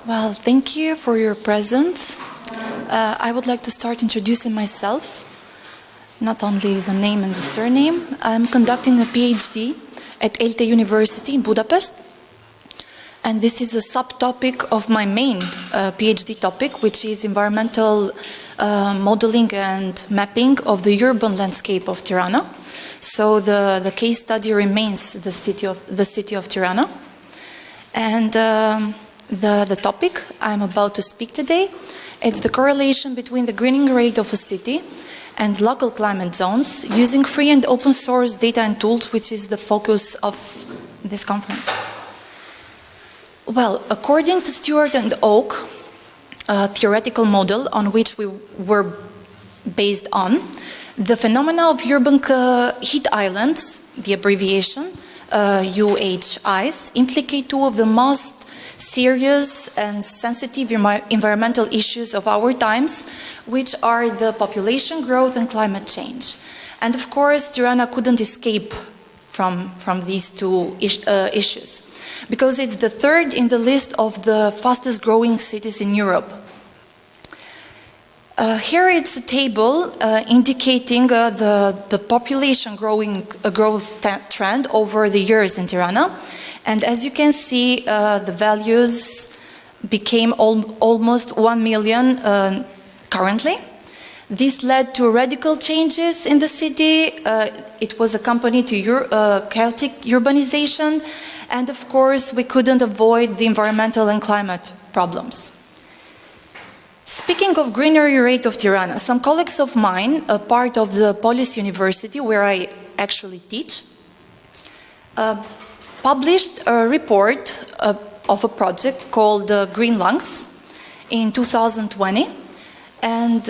Well, thank you for your presence. I would like to start introducing myself, not only the name and the surname. I'm conducting a PhD at ELTE University in Budapest, and this is a subtopic of my main PhD topic, which is environmental modeling and mapping of the urban landscape of Tirana. So the case study remains the city of Tirana, and the topic I'm about to speak today, it's the correlation between the greening rate of a city and local climate zones using free and open source data and tools, which is the focus of this conference. Well, according to Stewart and Oak, a theoretical model on which we were based on, the phenomena of urban heat islands, the abbreviation UHIs, implicate two of the most serious and sensitive environmental issues of our times, which are the population growth and climate change. And of course, Tirana couldn't escape from these two issues, because it's the third in the list of the fastest growing cities in Europe. Here it's a table indicating the population growth trend over the years in Tirana. And as you can see, the values became almost 1 million currently. This led to radical changes in the city. It was accompanied to chaotic urbanization. And of course, we couldn't avoid the environmental and climate problems. Speaking of greenery rate of Tirana, some colleagues of mine, a part of the Polis University, where I actually teach, published a report of a project called Green Lungs in 2020. And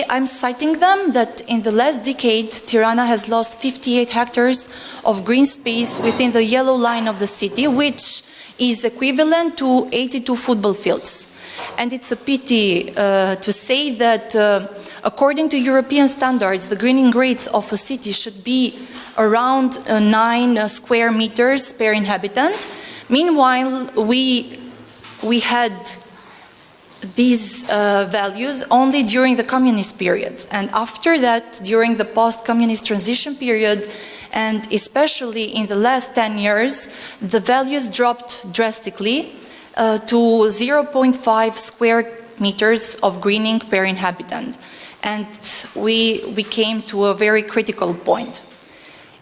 I'm citing them that in the last decade, Tirana has lost 58 hectares of green space within the yellow line of the city, which is equivalent to 82 football fields. And it's a pity to say that according to European standards, the greening rates of a city should be around 9 square meters per inhabitant. Meanwhile, we had these values only during the communist periods. And after that, during the post-communist transition period, and especially in the last 10 years, the values dropped drastically to 0.5 square meters of greening per inhabitant. And we came to a very critical point.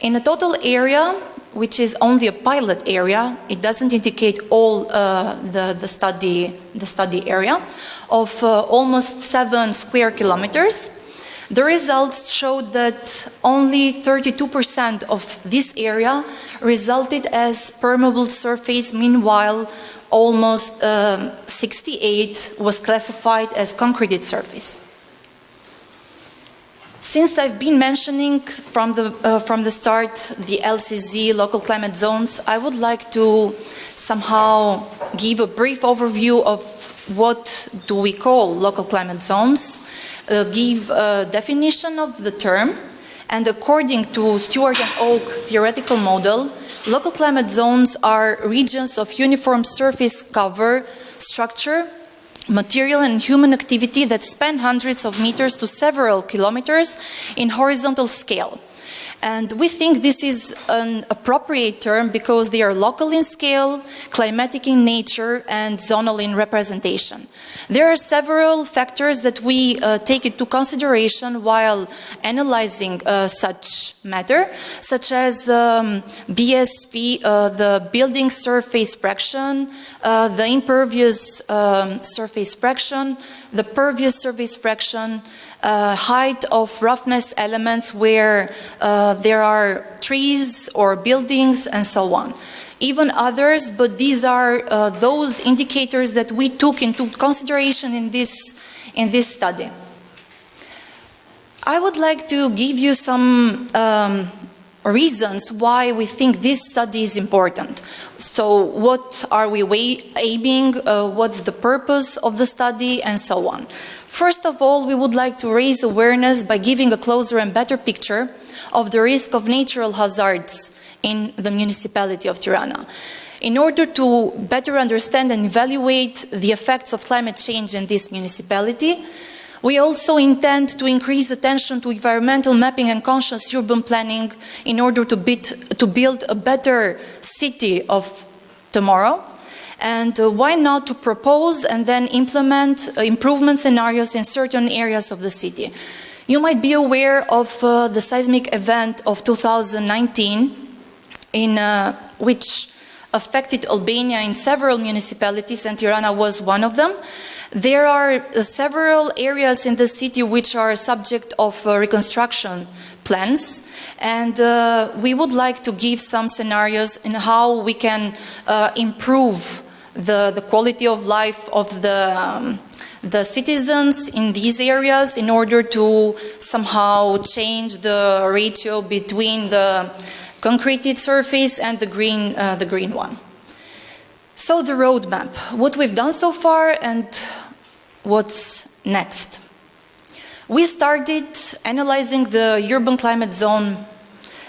In a total area, which is only a pilot area, it doesn't indicate all the study area, of almost 7 square kilometers, the results showed that only 32% of this area resulted as permeable surface. Meanwhile, almost 68 was classified as concreted surface. Since I've been mentioning from the start the LCZ, local climate zones, I would like to somehow give a brief overview of what do we call local climate zones, give a definition of the term, and according to Stewart and Oak theoretical model, local climate zones are regions of uniform surface cover, structure, material and human activity that span hundreds of meters to several kilometers in horizontal scale. And we think this is an appropriate term because they are local in scale, climatic in nature, and zonal in representation. There are several factors that we take into consideration while analyzing such matter, such as BSV, the building surface fraction, the impervious surface fraction, the pervious surface fraction, height of roughness elements where there are trees or buildings and so on. Even others, but these are those indicators that we took into consideration in this study. I would like to give you some reasons why we think this study is important. So what are we aiming, what's the purpose of the study, and so on. First of all, we would like to raise awareness by giving a closer and better picture of the risk of natural hazards in the municipality of Tirana. In order to better understand and evaluate the effects of climate change in this municipality, we also intend to increase attention to environmental mapping and conscious urban planning in order to build a better city of tomorrow. And why not to propose and then implement improvement scenarios in certain areas of the city. You might be aware of the seismic event of 2019 in which affected Albania in several municipalities, and Tirana was one of them. There are several areas in the city which are subject of reconstruction plans, and we would like to give some scenarios in how we can improve the quality of life of the citizens in these areas in order to somehow change the ratio between the concreted surface and the green one. So the roadmap, what we've done so far and what's next. We started analyzing the urban climate zone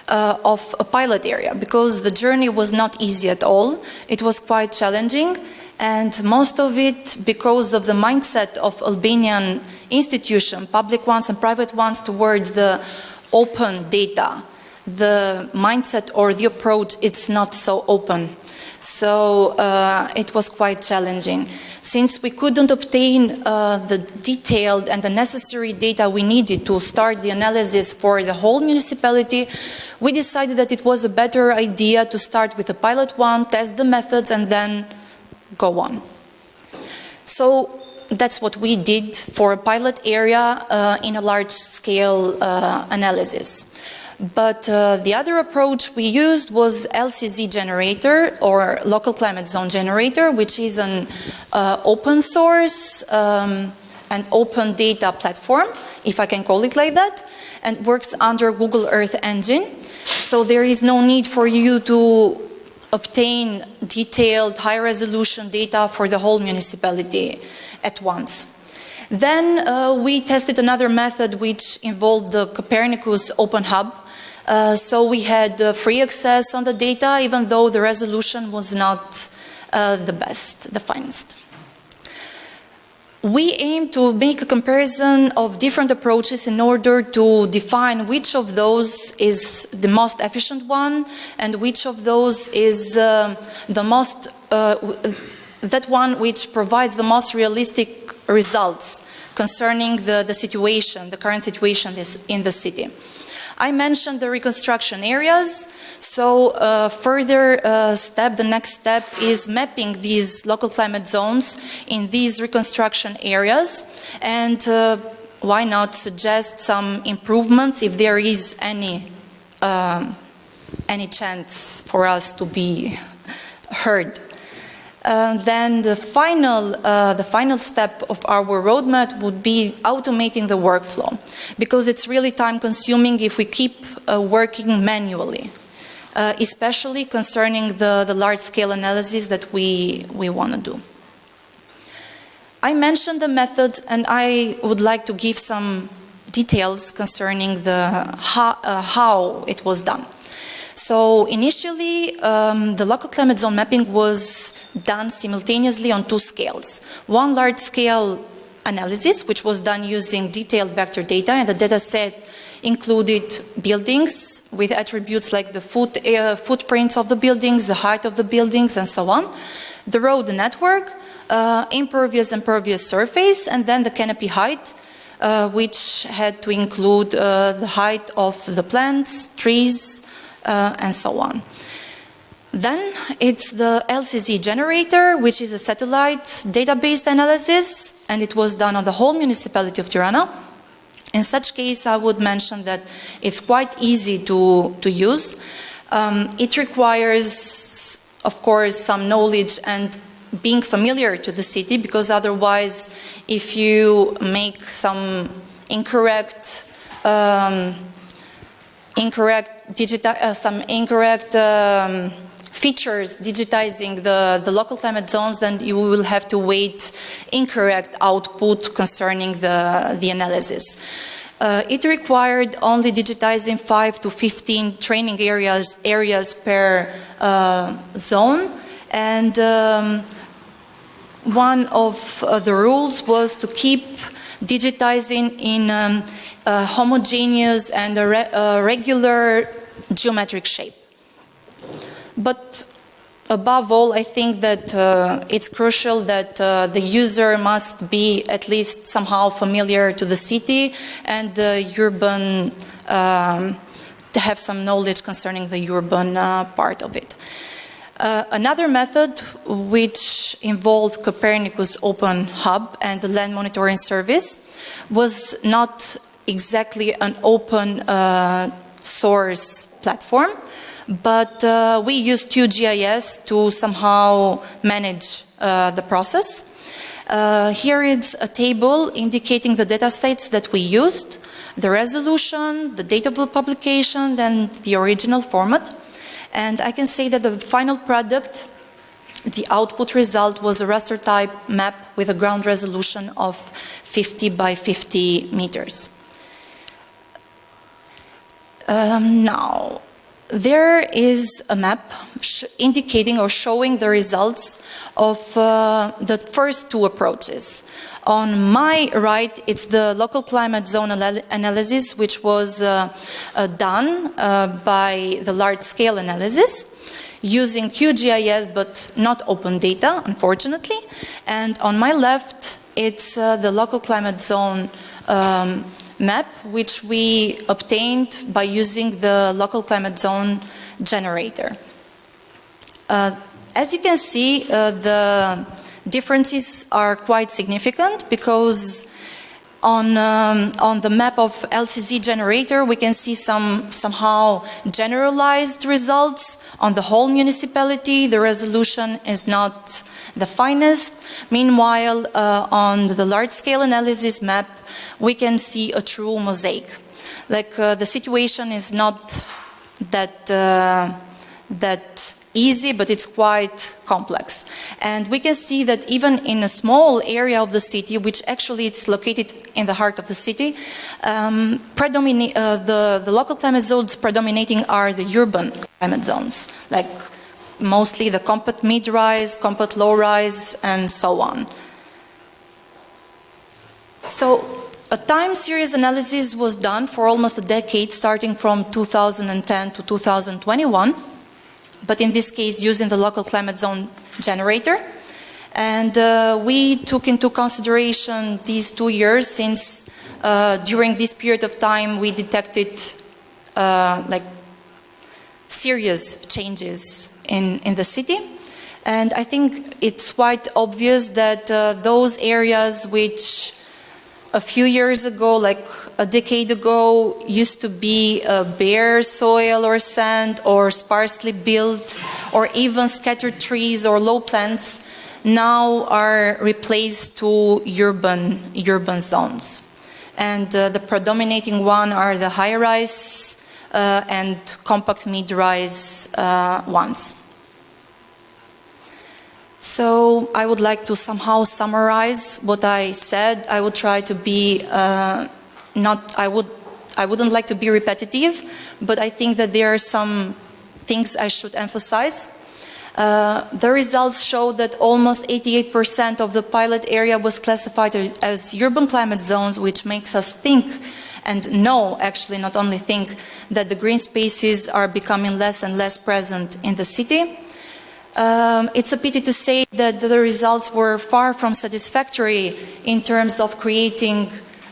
of a pilot area because the journey was not easy at all. It was quite challenging, and most of it because of the mindset of Albanian institutions, public ones and private ones, towards the open data. The mindset or the approach, it's not so open. So it was quite challenging. Since we couldn't obtain the detailed and the necessary data we needed to start the analysis for the whole municipality, we decided that it was a better idea to start with a pilot one, test the methods, and then go on. So that's what we did for a pilot area in a large-scale analysis. But the other approach we used was LCZ generator, or local climate zone generator, which is an open source and open data platform, if I can call it like that, and works under Google Earth Engine. So there is no need for you to obtain detailed high-resolution data for the whole municipality at once. Then we tested another method which involved the Copernicus Open Hub. So we had free access on the data, even though the resolution was not the best, the finest. We aim to make a comparison of different approaches in order to define which of those is the most efficient one and which of those is the most, that one which provides the most realistic results concerning the situation, the current situation in the city. I mentioned the reconstruction areas, so the next step is mapping these local climate zones in these reconstruction areas, and why not suggest some improvements if there is any chance for us to be heard. Then the final step of our roadmap would be automating the workflow, because it's really time-consuming if we keep working manually, especially concerning the large-scale analysis that we want to do. I mentioned the methods, and I would like to give some details concerning how it was done. So initially, the local climate zone mapping was done simultaneously on two scales. One large-scale analysis, which was done using detailed vector data, and the data set included buildings with attributes like the footprints of the buildings, the height of the buildings, and so on. The road network, impervious and pervious surface, and then the canopy height, which had to include the height of the plants, trees, and so on. Then it's the LCZ generator, which is a satellite database analysis, and it was done on the whole municipality of Tirana. In such case, I would mention that it's quite easy to use. It requires, of course, some knowledge and being familiar to the city, because otherwise, if you make some incorrect features digitizing the local climate zones, then you will have to wait incorrect output concerning the analysis. It required only digitizing 5 to 15 training areas per zone, And one of the rules was to keep digitizing in homogeneous and regular geometric shape. But above all, I think that it's crucial that the user must be at least somehow familiar to the city and the urban, to have some knowledge concerning the urban part of it. Another method which involved Copernicus Open Hub and the land monitoring service was not exactly an open source platform, but we used QGIS to somehow manage the process. Here is a table indicating the data sets that we used, the resolution, the date of the publication, and the original format. And I can say that the final product, the output result, was a raster type map with a ground resolution of 50 by 50 meters. Now, there is a map indicating or showing the results of the first two approaches. On my right, it's the local climate zone analysis, which was done by the large-scale analysis using QGIS, but not open data, unfortunately. And on my left, it's the local climate zone map, which we obtained by using the local climate zone generator. As you can see, the differences are quite significant because on the map of LCZ generator, we can see some somehow generalized results. On the whole municipality, the resolution is not the finest. Meanwhile, on the large-scale analysis map, we can see a true mosaic. Like the situation is not that easy, but it's quite complex. And we can see that even in a small area of the city, which actually it's located in the heart of the city, the local climate zones predominating are the urban climate zones, like mostly the compact mid-rise, compact low-rise, and so on. So a time series analysis was done for almost a decade, starting from 2010 to 2021. But in this case using the local climate zone generator. And we took into consideration these 2 years since during this period of time we detected like serious changes in the city. And I think it's quite obvious that those areas which a few years ago, like a decade ago, used to be bare soil or sand or sparsely built or even scattered trees or low plants, now are replaced to urban zones. And the predominating one are the high-rise and compact mid-rise ones. So I would like to somehow summarize what I said. I would try to be I wouldn't like to be repetitive, but I think that there are some things I should emphasize. The results show that almost 88% of the pilot area was classified as urban climate zones, which makes us think and know, actually not only think, that the green spaces are becoming less and less present in the city. It's a pity to say that the results were far from satisfactory in terms of creating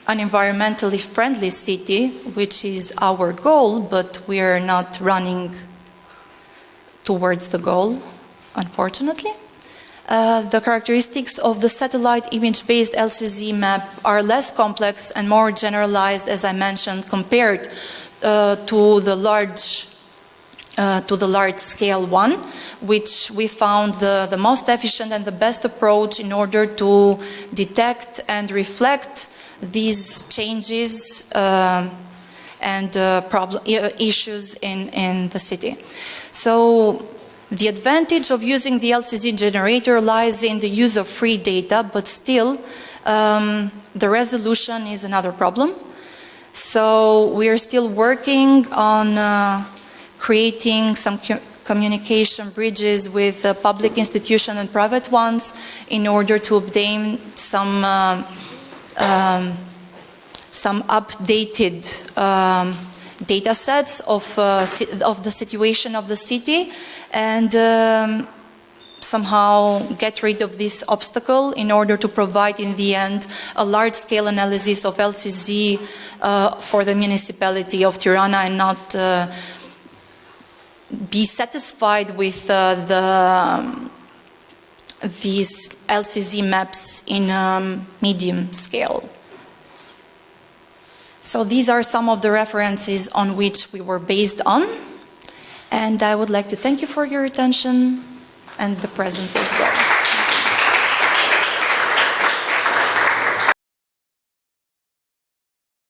an environmentally friendly city, which is our goal, but we are not running towards the goal, unfortunately. The characteristics of the satellite image-based LCZ map are less complex and more generalized, as I mentioned, compared to the large-scale one, which we found the most efficient and the best approach in order to detect and reflect these changes and issues in the city. So the advantage of using the LCZ generator lies in the use of free data, but still the resolution is another problem. So we are still working on creating some communication bridges with public institutions and private ones in order to obtain some updated data sets of the situation of the city, and somehow get rid of this obstacle in order to provide in the end a large-scale analysis of LCZ for the municipality of Tirana, and not be satisfied with these LCZ maps in medium scale. So these are some of the references on which we were based on, and I would like to thank you for your attention and the presence as well.